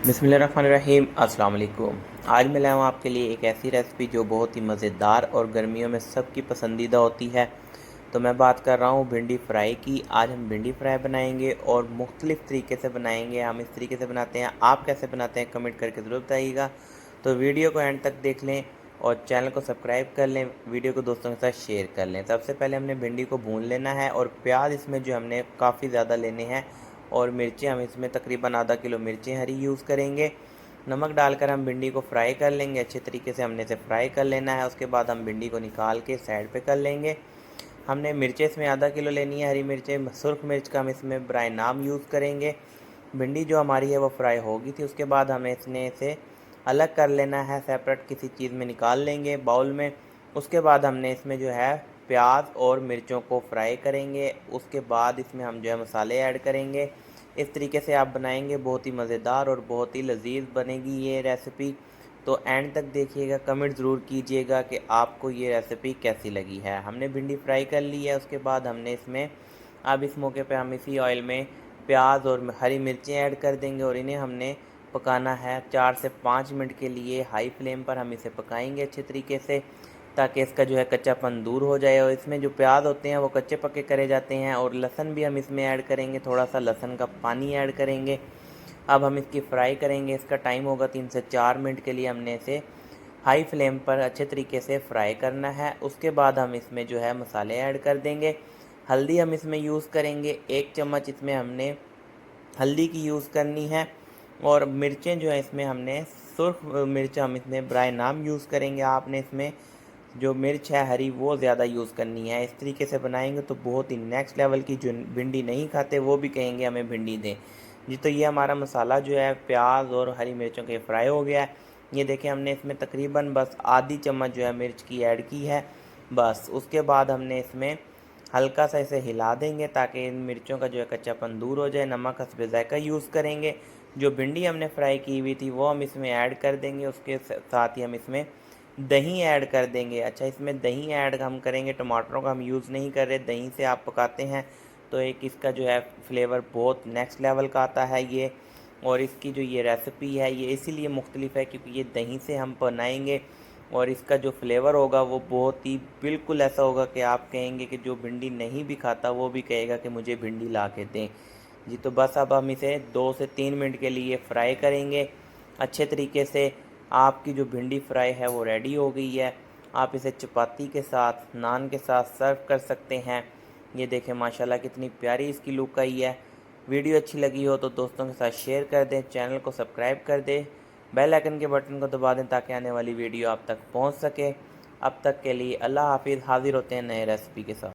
बिस्मिल्लाहिर्रहमानिर्रहीम। अस्सलाम वालेकुम। आज मैं लाया हूँ आपके लिए एक ऐसी रेसिपी जो बहुत ही मज़ेदार और गर्मियों में सबकी पसंदीदा होती है। तो मैं बात कर रहा हूँ भिंडी फ्राई की। आज हम भिंडी फ्राई बनाएंगे और मुख्तलिफ़ तरीके से बनाएंगे। हम इस तरीके से बनाते हैं, आप कैसे बनाते हैं कमेंट करके ज़रूर बताइएगा। तो वीडियो को एंड तक देख लें और चैनल को सब्सक्राइब कर लें, वीडियो को दोस्तों के साथ शेयर कर लें। सबसे पहले हमने भिंडी को भून लेना है और प्याज इसमें जो हमने काफ़ी ज़्यादा लेने हैं और मिर्चें हम इसमें तकरीबन आधा किलो मिर्चें हरी यूज़ करेंगे। नमक डालकर हम भिंडी को फ्राई कर लेंगे। अच्छे तरीके से हमने इसे फ्राई कर लेना है। उसके बाद हम भिंडी को निकाल के साइड पे कर लेंगे। हमने मिर्चें इसमें आधा किलो लेनी है, हरी मिर्चें। सुर्ख मिर्च का हम इसमें बराए नाम यूज़ करेंगे। भिंडी जो हमारी है वो फ्राई होगी थी। उसके बाद हमें इसे अलग कर लेना है, सेपरेट किसी चीज़ में निकाल लेंगे बाउल में। उसके बाद हमने इसमें जो है प्याज और मिर्चों को फ्राई करेंगे। उसके बाद इसमें हम जो है मसाले ऐड करेंगे। इस तरीके से आप बनाएंगे, बहुत ही मज़ेदार और बहुत ही लजीज बनेगी ये रेसिपी। तो एंड तक देखिएगा, कमेंट ज़रूर कीजिएगा कि आपको ये रेसिपी कैसी लगी है। हमने भिंडी फ्राई कर ली है। उसके बाद हमने इसमें अब इस मौके पे हम इसी ऑयल में प्याज और हरी मिर्चें ऐड कर देंगे और इन्हें हमने पकाना है 4 से 5 मिनट के लिए। हाई फ्लेम पर हम इसे पकाएंगे अच्छे तरीके से, ताकि इसका जो है कच्चापन दूर हो जाए। और इसमें जो प्याज होते हैं वो कच्चे पक्के करे जाते हैं। और लहसुन भी हम इसमें ऐड करेंगे, थोड़ा सा लहसुन का पानी ऐड करेंगे। अब हम इसकी फ्राई करेंगे। इसका टाइम होगा 3 से 4 मिनट के लिए। हमने इसे हाई फ्लेम पर अच्छे तरीके से फ्राई करना है। उसके बाद हम इसमें जो है मसाले ऐड कर देंगे। हल्दी हम इसमें यूज़ करेंगे, 1 चम्मच इसमें हमने हल्दी की यूज़ करनी है। और मिर्चें जो है इसमें हमने सुर्ख मिर्च हम इसमें बराए नाम यूज़ करेंगे। आपने इसमें जो मिर्च है हरी वो ज़्यादा यूज़ करनी है। इस तरीके से बनाएंगे तो बहुत ही नेक्स्ट लेवल की, जो भिंडी नहीं खाते वो भी कहेंगे हमें भिंडी दें जी। तो ये हमारा मसाला जो है प्याज और हरी मिर्चों के फ्राई हो गया है। ये देखें, हमने इसमें तकरीबन बस आधी चम्मच जो है मिर्च की ऐड की है बस। उसके बाद हमने इसमें हल्का सा इसे हिला देंगे ताकि इन मिर्चों का जो है कच्चापन दूर हो जाए। नमक हस्बे ज़ायका यूज़ करेंगे। जो भिंडी हमने फ्राई की हुई थी वो हम इसमें ऐड कर देंगे। उसके साथ ही हम इसमें दही ऐड कर देंगे। अच्छा, इसमें दही ऐड हम करेंगे, टमाटरों का हम यूज़ नहीं कर रहे। दही से आप पकाते हैं तो एक इसका जो है फ्लेवर बहुत नेक्स्ट लेवल का आता है ये। और इसकी जो ये रेसिपी है ये इसीलिए मुख्तलिफ है क्योंकि ये दही से हम बनाएंगे और इसका जो फ्लेवर होगा वो बहुत ही बिल्कुल ऐसा होगा कि आप कहेंगे कि जो भिंडी नहीं भी खाता वो भी कहेगा कि मुझे भिंडी ला के दें जी। तो बस अब हम इसे 2 से 3 मिनट के लिए फ्राई करेंगे अच्छे तरीके से। आपकी जो भिंडी फ्राई है वो रेडी हो गई है। आप इसे चपाती के साथ, नान के साथ सर्व कर सकते हैं। ये देखें माशाल्लाह कितनी प्यारी इसकी लुक आई है। वीडियो अच्छी लगी हो तो दोस्तों के साथ शेयर कर दें, चैनल को सब्सक्राइब कर दें, बेल आइकन के बटन को दबा दें ताकि आने वाली वीडियो आप तक पहुंच सके। अब तक के लिए अल्लाह हाफिज़। हाज़िर होते हैं नए रेसिपी के साथ।